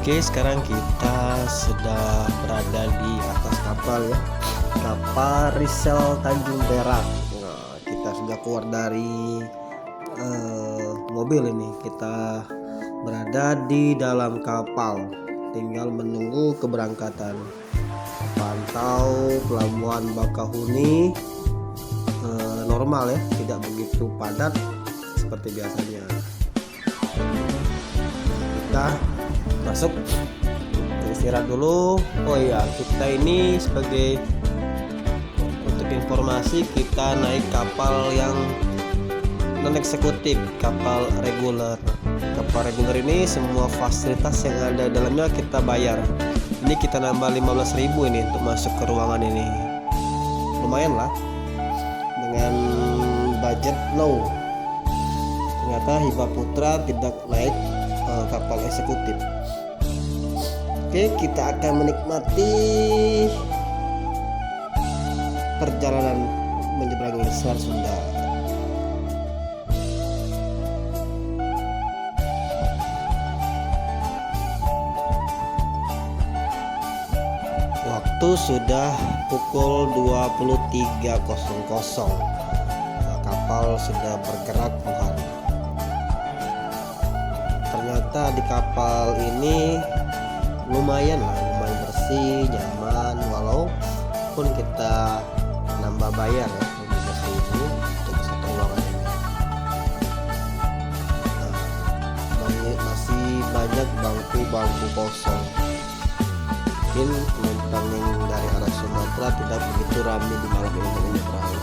Oke, sekarang kita sudah berada di atas kapal ya, kapal Rizal Tanjung Perak. Nah, kita sudah keluar dari mobil ini, kita berada di dalam kapal, tinggal menunggu keberangkatan. Pantau pelabuhan Bakahuni normal ya, tidak begitu padat seperti biasanya. Kita masuk, istirahat dulu. Oh iya, kita ini sebagai untuk informasi, kita naik kapal yang non eksekutif, kapal reguler. Kapal reguler ini semua fasilitas yang ada dalamnya kita bayar. Ini kita nambah 15.000 ini untuk masuk ke ruangan ini. Lumayan lah dengan budget low. Ternyata Hiba Putra tidak naik kapal eksekutif. Oke, kita akan menikmati perjalanan menyeberangi Selat Sunda. Waktu sudah pukul 23.00. Kapal sudah bergerak Tuhan. Ternyata di kapal ini lumayan bersih, nyaman, walaupun kita nambah bayar ya, 15.000 untuk satu ruangan ini. Masih banyak bangku kosong. Mungkin penumpang yang dari arah Sumatera tidak begitu ramai di malam ini untuk menyeberang.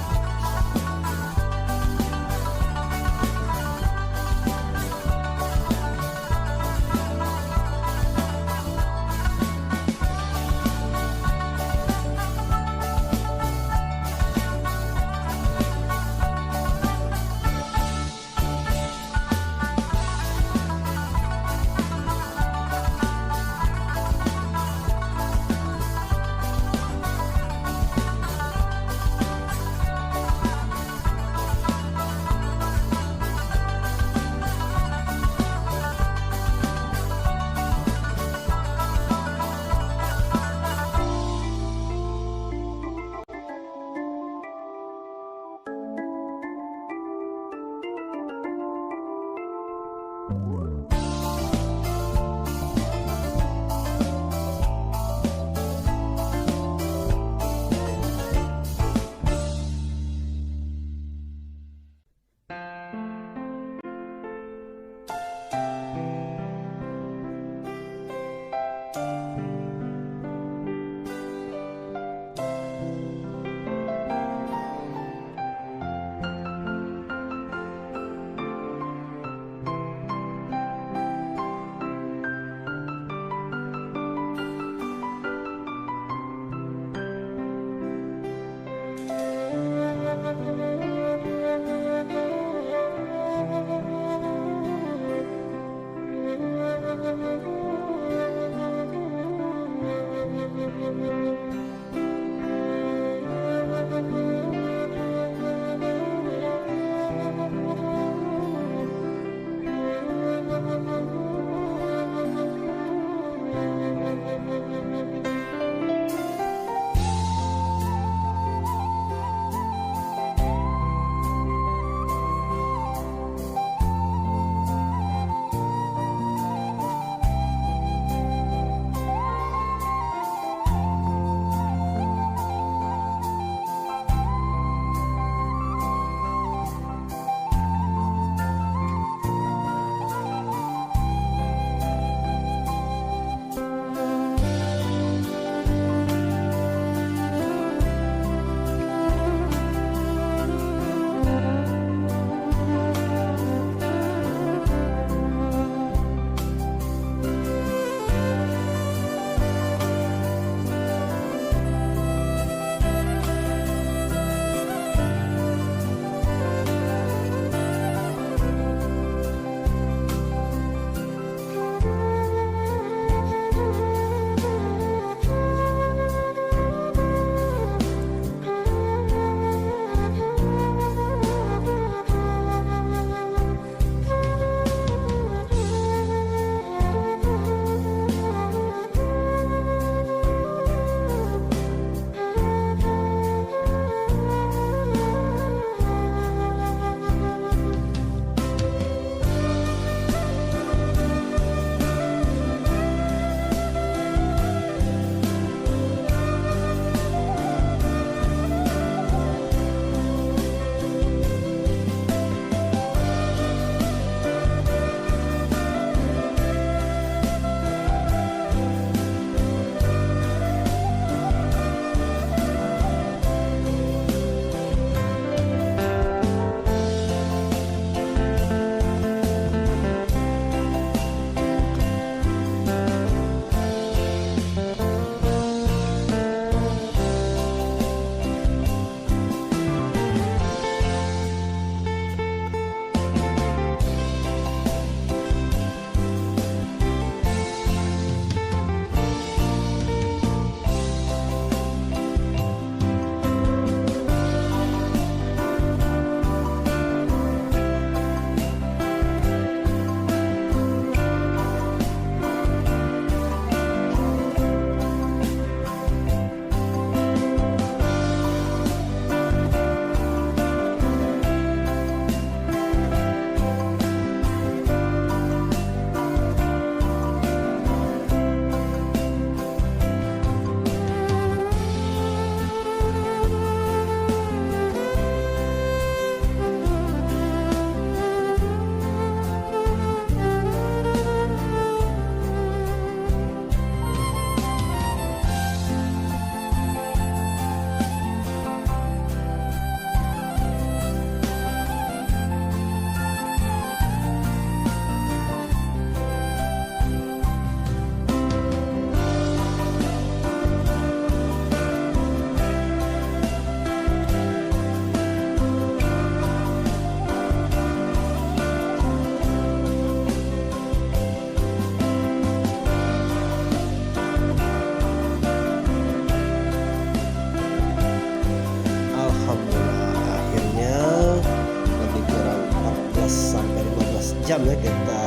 jam ya kita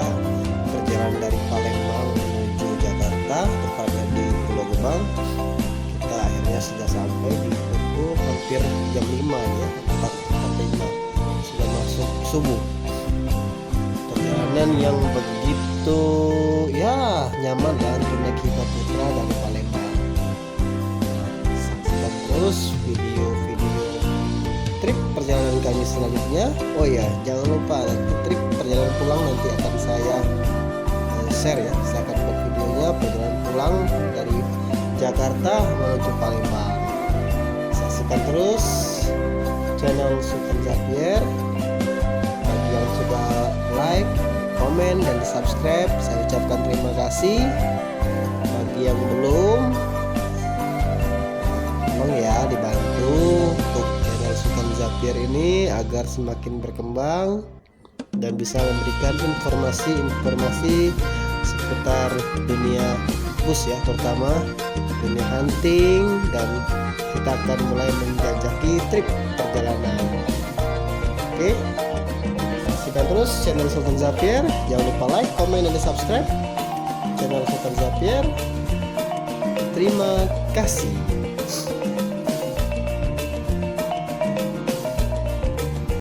perjalanan dari Palembang menuju Jakarta, tepatnya di Pulau Gebang. Kita akhirnya sudah sampai di pukul hampir jam 5 ya, 4.45 sudah masuk subuh. Perjalanan yang begitu ya nyaman dan untuk naik Hiba Putra dari Palembang. Saksikan terus video-video trip perjalanan kami selanjutnya. Oh ya, jangan lupa nanti trip perjalanan pulang nanti akan saya share ya. Saya akan buat videonya perjalanan pulang dari Jakarta menuju Palembang. Saksikan terus channel Sultan Zapier. Bagi yang sudah like, komen, dan subscribe, saya ucapkan terima kasih. Bagi yang belum, tolong ya dibantu untuk channel Sultan Zapier ini agar semakin berkembang dan bisa memberikan informasi seputar dunia bus ya, terutama dunia hunting, dan kita akan mulai menjajaki trip perjalanan. Oke, saksikan terus channel Sultan Zapier. Jangan lupa like, komen, dan subscribe channel Sultan Zapier. Terima kasih.